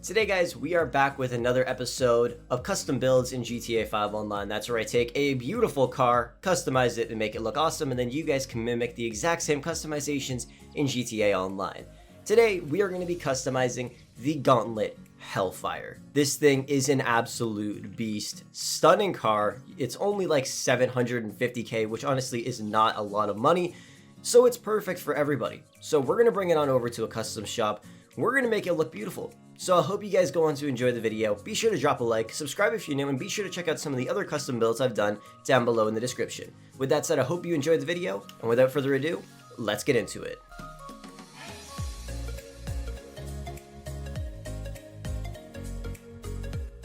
Today guys, we are back with another episode of custom builds in GTA 5 Online. That's where I take a beautiful car, customize it and make it look awesome, and then you guys can mimic the exact same customizations in GTA Online. Today, we are going to be customizing the Gauntlet Hellfire. This thing is an absolute beast. Stunning car. It's only like 750k, which honestly is not a lot of money, so it's perfect for everybody. So we're going to bring it on over to a custom shop. We're going to make it look beautiful. So I hope you guys go on to enjoy the video. Be sure to drop a like, subscribe if you're new, and be sure to check out some of the other custom builds I've done down below in the description. With that said, I hope you enjoyed the video, and without further ado, let's get into it.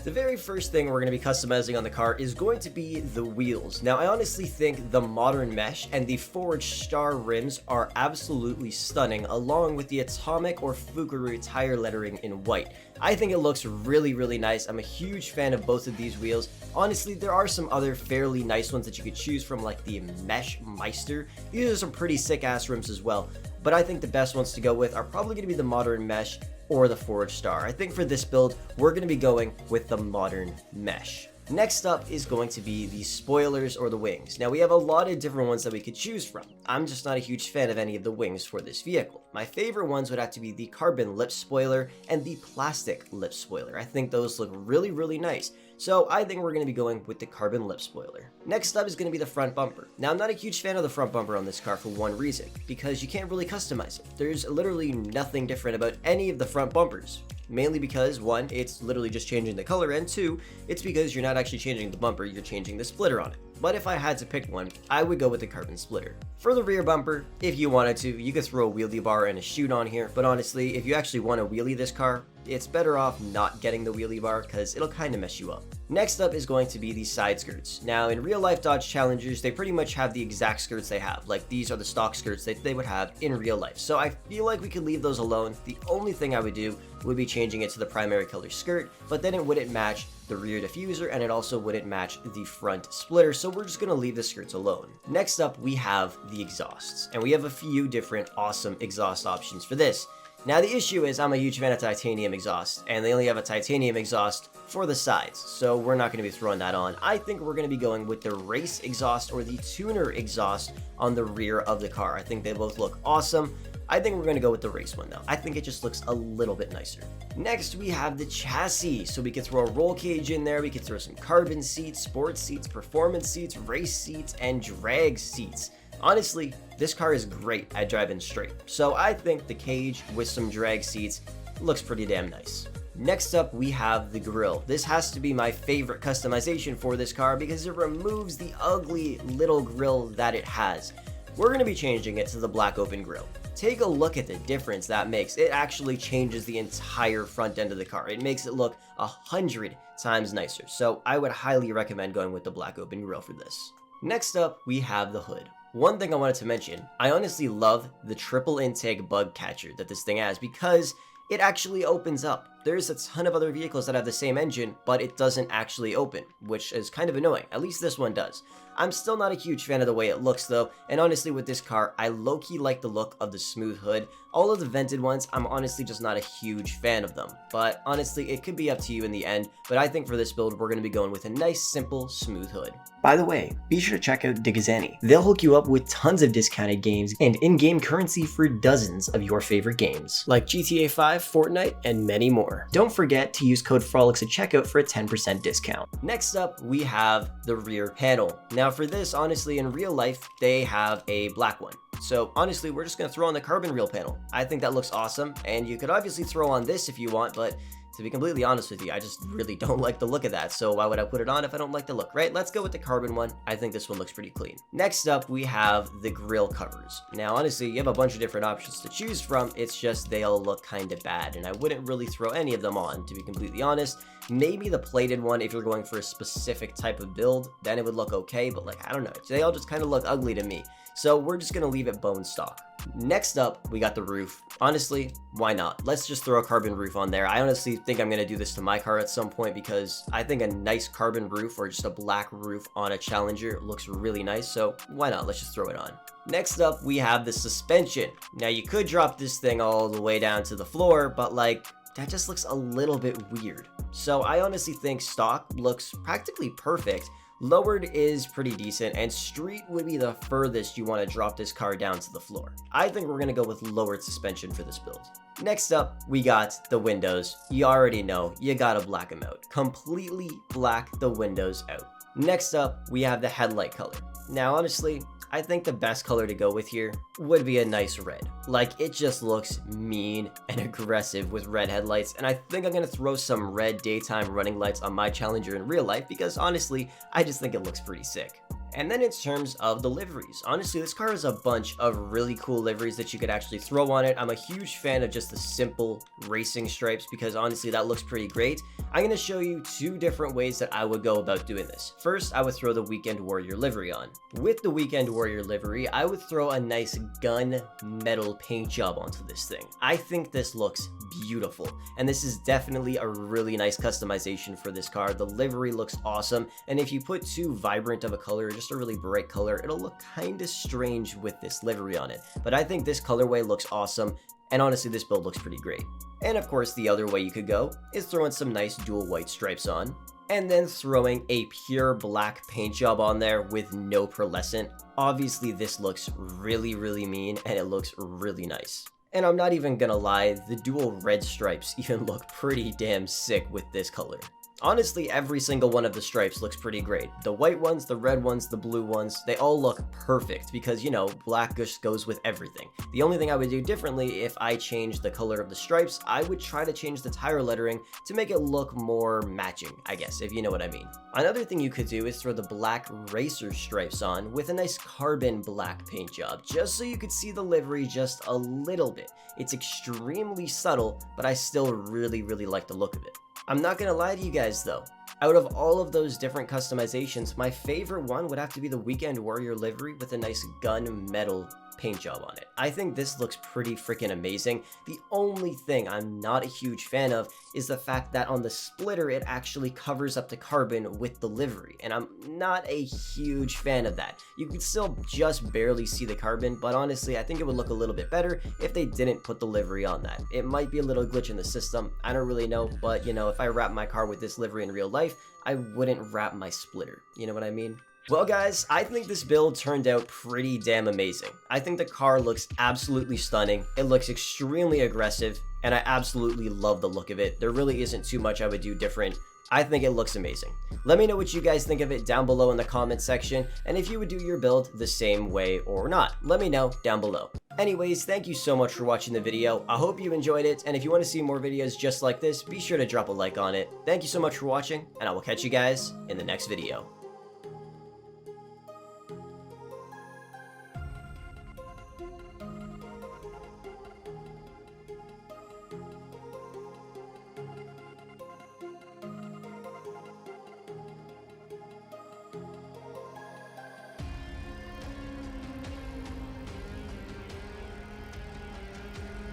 The very first thing we're going to be customizing on the car is going to be the wheels. Now, I honestly think the modern mesh and the forged star rims are absolutely stunning, along with the atomic or Fukuru tire lettering in white. I think it looks really nice. I'm a huge fan of both of these wheels. Honestly, there are some other fairly nice ones that you could choose from, like the Mesh Meister. These are some pretty sick ass rims as well, but I think the best ones to go with are probably going to be the modern mesh or the forged star. I think for this build, we're going to be going with the modern mesh. Next up is going to be the spoilers or the wings. Now we have a lot of different ones that we could choose from. I'm just not a huge fan of any of the wings for this vehicle. My favorite ones would have to be the carbon lip spoiler and the plastic lip spoiler. I think those look really nice. So I think we're going to be going with the carbon lip spoiler. Next up is going to be the front bumper. Now I'm not a huge fan of the front bumper on this car for one reason, because you can't really customize it. There's literally nothing different about any of the front bumpers. Mainly because, one, it's literally just changing the color, and two, it's because you're not actually changing the bumper, you're changing the splitter on it. But if I had to pick one, I would go with the carbon splitter. For the rear bumper, if you wanted to, you could throw a wheelie bar and a chute on here, but honestly, if you actually want to wheelie this car, it's better off not getting the wheelie bar because it'll kind of mess you up. Next up is going to be the side skirts. Now in real life Dodge Challengers, they pretty much have the exact skirts they have. Like these are the stock skirts that they would have in real life. So I feel like we could leave those alone. The only thing I would do would be changing it to the primary color skirt, but then it wouldn't match the rear diffuser and it also wouldn't match the front splitter, so we're just going to leave the skirts alone. Next up we have the exhausts, and we have a few different awesome exhaust options for this. Now the issue is I'm a huge fan of titanium exhaust, and they only have a titanium exhaust for the sides, so we're not going to be throwing that on. I think we're going to be going with the race exhaust or the tuner exhaust on the rear of the car. I think they both look awesome. I think we're going to go with the race one though. I think it just looks a little bit nicer. Next we have the chassis. So we could throw a roll cage in there, we could throw some carbon seats, sports seats, performance seats, race seats, and drag seats. Honestly, this car is great at driving straight, so I think the cage with some drag seats looks pretty damn nice. Next up, we have the grille. This has to be my favorite customization for this car because it removes the ugly little grille that it has. We're going to be changing it to the black open grille. Take a look at the difference that makes. It actually changes the entire front end of the car. It makes it look 100 times nicer, so I would highly recommend going with the black open grille for this. Next up, we have the hood. One thing I wanted to mention, I honestly love the triple intake bug catcher that this thing has because it actually opens up. There's a ton of other vehicles that have the same engine, but it doesn't actually open, which is kind of annoying. At least this one does. I'm still not a huge fan of the way it looks though, and honestly with this car, I low-key like the look of the smooth hood. All of the vented ones, I'm honestly just not a huge fan of them, but honestly it could be up to you in the end, but I think for this build we're going to be going with a nice simple smooth hood. By the way, be sure to check out Digizani. They'll hook you up with tons of discounted games and in-game currency for dozens of your favorite games, like GTA 5, Fortnite, and many more. Don't forget to use code Frolickz at checkout for a 10% discount. Next up, we have the rear panel. Now for this, honestly, in real life, they have a black one. So honestly, we're just going to throw on the carbon reel panel. I think that looks awesome, and you could obviously throw on this if you want, but to be completely honest with you, I just really don't like the look of that, so why would I put it on if I don't like the look, right? Let's go with the carbon one. I think this one looks pretty clean. Next up, we have the grille covers. Now, honestly, you have a bunch of different options to choose from. It's just they all look kind of bad, and I wouldn't really throw any of them on, to be completely honest. Maybe the plated one if you're going for a specific type of build, then it would look okay, but like, I don't know. They all just kind of look ugly to me. So we're just going to leave it bone stock. Next up, we got the roof. Honestly, why not? Let's just throw a carbon roof on there. I honestly think I'm going to do this to my car at some point because I think a nice carbon roof or just a black roof on a Challenger looks really nice. So why not? Let's just throw it on. Next up, we have the suspension. Now you could drop this thing all the way down to the floor, but like, that just looks a little bit weird. So I honestly think stock looks practically perfect. Lowered is pretty decent, and street would be the furthest you want to drop this car down to the floor. I think we're going to go with lowered suspension for this build. Next up, we got the windows. You already know, you gotta black them out. Completely black the windows out. Next up, we have the headlight color. Now honestly, I think the best color to go with here would be a nice red. Like, it just looks mean and aggressive with red headlights, and I think I'm gonna throw some red daytime running lights on my Challenger in real life because honestly, I just think it looks pretty sick. And then in terms of the liveries, honestly, this car has a bunch of really cool liveries that you could actually throw on it. I'm a huge fan of just the simple racing stripes because honestly, that looks pretty great. I'm going to show you two different ways that I would go about doing this. First, I would throw the Weekend Warrior livery on. With the Weekend Warrior livery, I would throw a nice gun metal paint job onto this thing. I think this looks beautiful, and this is definitely a really nice customization for this car. The livery looks awesome, and if you put too vibrant of a color, just a really bright color, it'll look kind of strange with this livery on it. But I think this colorway looks awesome, and honestly, this build looks pretty great. And of course, the other way you could go is throwing some nice dual white stripes on, and then throwing a pure black paint job on there with no pearlescent. Obviously, this looks really, really mean, and it looks really nice. And I'm not even gonna lie, the dual red stripes even look pretty damn sick with this color. Honestly, every single one of the stripes looks pretty great. The white ones, the red ones, the blue ones, they all look perfect because, you know, black just goes with everything. The only thing I would do differently if I changed the color of the stripes, I would try to change the tire lettering to make it look more matching, I guess, if you know what I mean. Another thing you could do is throw the black racer stripes on with a nice carbon black paint job, just so you could see the livery just a little bit. It's extremely subtle, but I still really, really like the look of it. I'm not gonna lie to you guys though, out of all of those different customizations, my favorite one would have to be the Weekend Warrior livery with a nice gun metal paint job on it. I think this looks pretty freaking amazing. The only thing I'm not a huge fan of is the fact that on the splitter it actually covers up the carbon with the livery, and I'm not a huge fan of that. You can still just barely see the carbon, but honestly I think it would look a little bit better if they didn't put the livery on that. It might be a little glitch in the system, I don't really know, but you know, if I wrap my car with this livery in real life, I wouldn't wrap my splitter, you know what I mean? Well guys, I think this build turned out pretty damn amazing. I think the car looks absolutely stunning, it looks extremely aggressive, and I absolutely love the look of it. There really isn't too much I would do different. I think it looks amazing. Let me know what you guys think of it down below in the comment section, and if you would do your build the same way or not. Let me know down below. Anyways, thank you so much for watching the video. I hope you enjoyed it, and if you want to see more videos just like this, be sure to drop a like on it. Thank you so much for watching, and I will catch you guys in the next video.